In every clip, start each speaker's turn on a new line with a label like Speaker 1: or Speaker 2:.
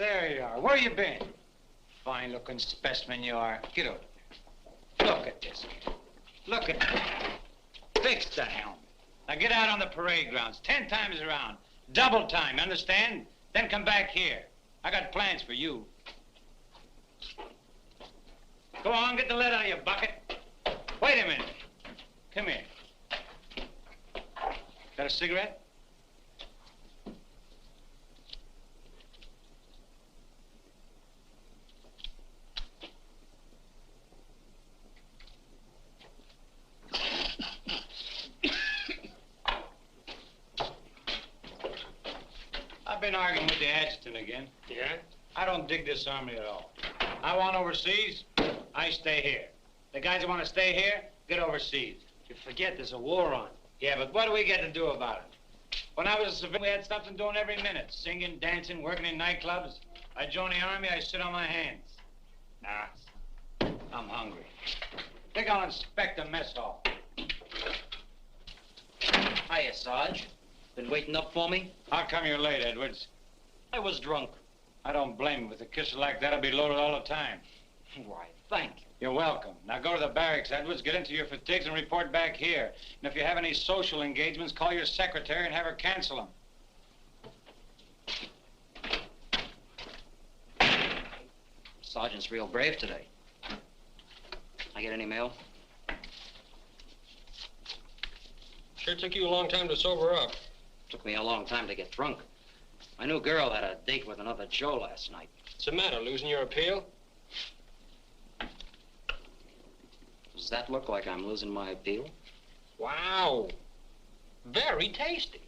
Speaker 1: There you are. Where you been? Fine-looking specimen you are. Get up. Look at this. Look at that. Fix the helm. Now get out on the parade grounds 10 times around. Double time, understand? Then come back here. I got plans for you. Go on, get the lead out of your bucket. Wait a minute. Come here. Got a cigarette? I've been arguing with the adjutant again.
Speaker 2: Yeah?
Speaker 1: I don't dig this army at all. I want overseas, I stay here. The guys that want to stay here, get overseas.
Speaker 2: You forget there's a war on.
Speaker 1: Yeah, but what do we get to do about it? When I was a civilian, we had something doing every minute. Singing, dancing, working in nightclubs. I joined the army, I sit on my hands. Nah, I'm hungry. Think I'll inspect the mess hall.
Speaker 3: Hiya, Sarge. Been waiting up for me?
Speaker 1: How come you're late, Edwards?
Speaker 3: I was drunk.
Speaker 1: I don't blame you. With a kiss like that, I'll be loaded all the time.
Speaker 3: Why, thank you.
Speaker 1: You're welcome. Now go to the barracks, Edwards, get into your fatigues and report back here. And if you have any social engagements, call your secretary and have her cancel them.
Speaker 3: Sergeant's real brave today. I get any mail?
Speaker 2: Sure took you a long time to sober up.
Speaker 3: Took me a long time to get drunk. My new girl had a date with another Joe last night.
Speaker 2: What's the matter, losing your appeal?
Speaker 3: Does that look like I'm losing my appeal?
Speaker 2: Wow. Very tasty.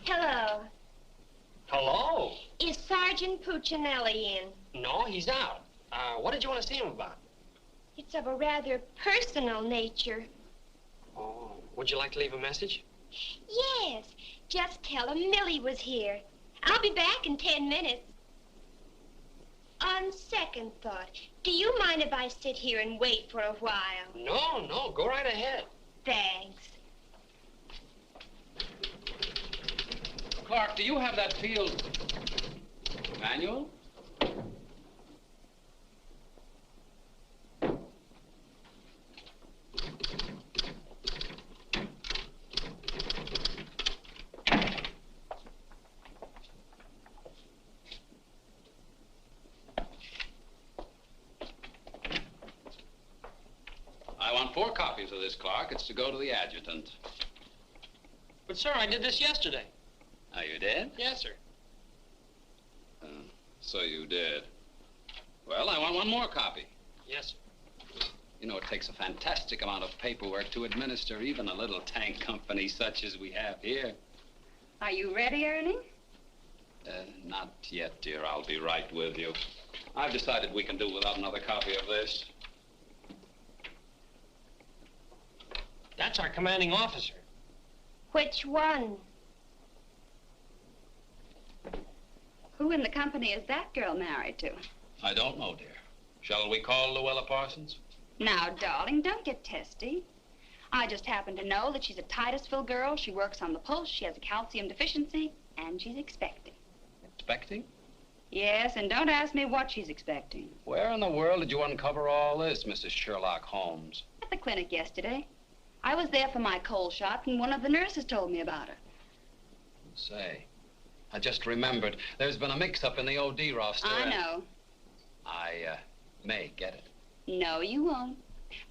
Speaker 4: Hello.
Speaker 2: Hello.
Speaker 4: Is Sergeant Puccinelli in?
Speaker 2: No, he's out. What did you want to see him about?
Speaker 4: It's of a rather personal nature.
Speaker 2: Oh, would you like to leave a message?
Speaker 4: Yes. Just tell him Millie was here. I'll be back in 10 minutes. On second thought, do you mind if I sit here and wait for a while?
Speaker 2: No, go right ahead.
Speaker 4: Thanks.
Speaker 5: Clark, do you have that field manual? I want 4 copies of this, Clark. It's to go to the adjutant.
Speaker 2: But, sir, I did this yesterday.
Speaker 5: Oh, you did?
Speaker 2: Yes, sir.
Speaker 5: So you did. Well, I want 1 more copy.
Speaker 2: Yes, sir.
Speaker 5: You know, it takes a fantastic amount of paperwork to administer even a little tank company such as we have here.
Speaker 6: Are you ready, Ernie?
Speaker 5: Not yet, dear. I'll be right with you. I've decided we can do without another copy of this.
Speaker 2: That's our commanding officer.
Speaker 4: Which one?
Speaker 6: Who in the company is that girl married to?
Speaker 5: I don't know, dear. Shall we call Luella Parsons?
Speaker 6: Now, darling, don't get testy. I just happen to know that she's a Titusville girl. She works on the pulse. She has a calcium deficiency, and she's expecting.
Speaker 5: Expecting?
Speaker 6: Yes, and don't ask me what she's expecting.
Speaker 5: Where in the world did you uncover all this, Mrs. Sherlock Holmes?
Speaker 6: At the clinic yesterday. I was there for my cold shot, and one of the nurses told me about her.
Speaker 5: Say, I just remembered. There's been a mix-up in the OD roster.
Speaker 6: I know.
Speaker 5: I may get it.
Speaker 6: No, you won't.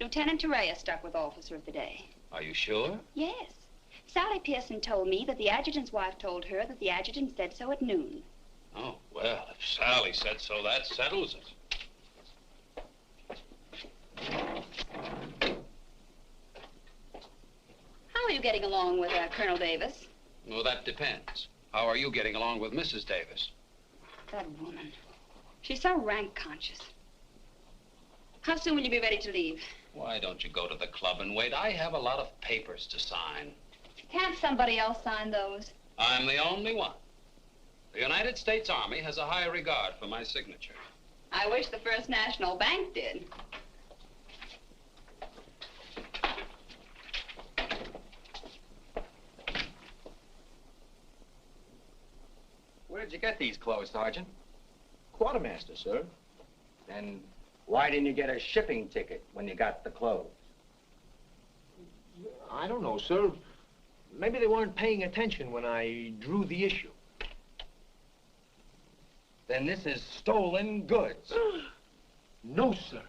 Speaker 6: Lieutenant Torreya stuck with Officer of the Day.
Speaker 5: Are you sure?
Speaker 6: Yes. Sally Pearson told me that the adjutant's wife told her that the adjutant said so at noon.
Speaker 5: Oh, well, if Sally said so, that settles it.
Speaker 6: How are you getting along with Colonel Davis?
Speaker 5: Well, that depends. How are you getting along with Mrs. Davis?
Speaker 6: That woman. She's so rank conscious. How soon will you be ready to leave?
Speaker 5: Why don't you go to the club and wait? I have a lot of papers to sign.
Speaker 6: Can't somebody else sign those?
Speaker 5: I'm the only one. The United States Army has a high regard for my signature.
Speaker 6: I wish the First National Bank did.
Speaker 7: Where'd you get these clothes, Sergeant?
Speaker 8: Quartermaster, sir.
Speaker 7: Then why didn't you get a shipping ticket when you got the clothes?
Speaker 8: I don't know, sir. Maybe they weren't paying attention when I drew the issue.
Speaker 7: Then this is stolen goods.
Speaker 8: No, sir.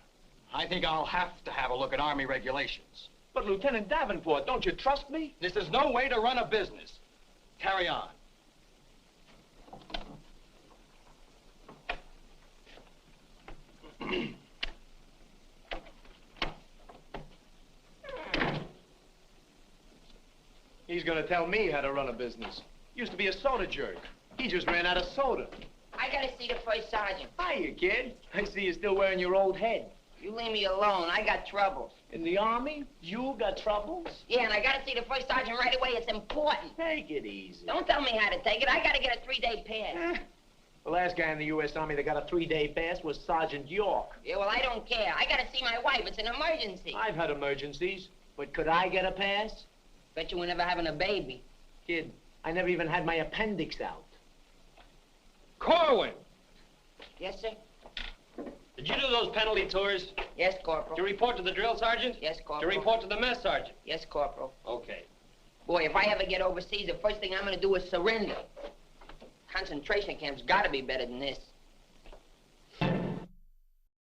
Speaker 7: I think I'll have to have a look at Army regulations.
Speaker 8: But, Lieutenant Davenport, don't you trust me?
Speaker 7: This is no way to run a business. Carry on.
Speaker 8: He's gonna tell me how to run a business. Used to be a soda jerk. He just ran out of soda.
Speaker 9: I gotta see the first sergeant.
Speaker 8: Hiya, kid. I see you're still wearing your old head.
Speaker 9: You leave me alone. I got troubles.
Speaker 8: In the Army? You got troubles?
Speaker 9: Yeah, and I gotta see the first sergeant right away. It's important.
Speaker 8: Take it easy.
Speaker 9: Don't tell me how to take it. I gotta get a 3-day pass.
Speaker 8: The last guy in the U.S. Army that got a 3-day pass was Sergeant York.
Speaker 9: Yeah, well, I don't care. I gotta see my wife. It's an emergency.
Speaker 8: I've had emergencies, but could I get a pass?
Speaker 9: Bet you were never having a baby.
Speaker 8: Kid, I never even had my appendix out.
Speaker 2: Corwin,
Speaker 9: Yes, sir?
Speaker 2: did you do those penalty tours?
Speaker 9: Yes, Corporal.
Speaker 2: To report to the drill sergeant?
Speaker 9: Yes,
Speaker 2: To
Speaker 9: Corporal.
Speaker 2: report to the mess sergeant?
Speaker 9: Yes, Corporal.
Speaker 2: Okay.
Speaker 9: Boy, if I ever get overseas, the first thing I'm gonna do is surrender. Concentration camp's gotta be better than this.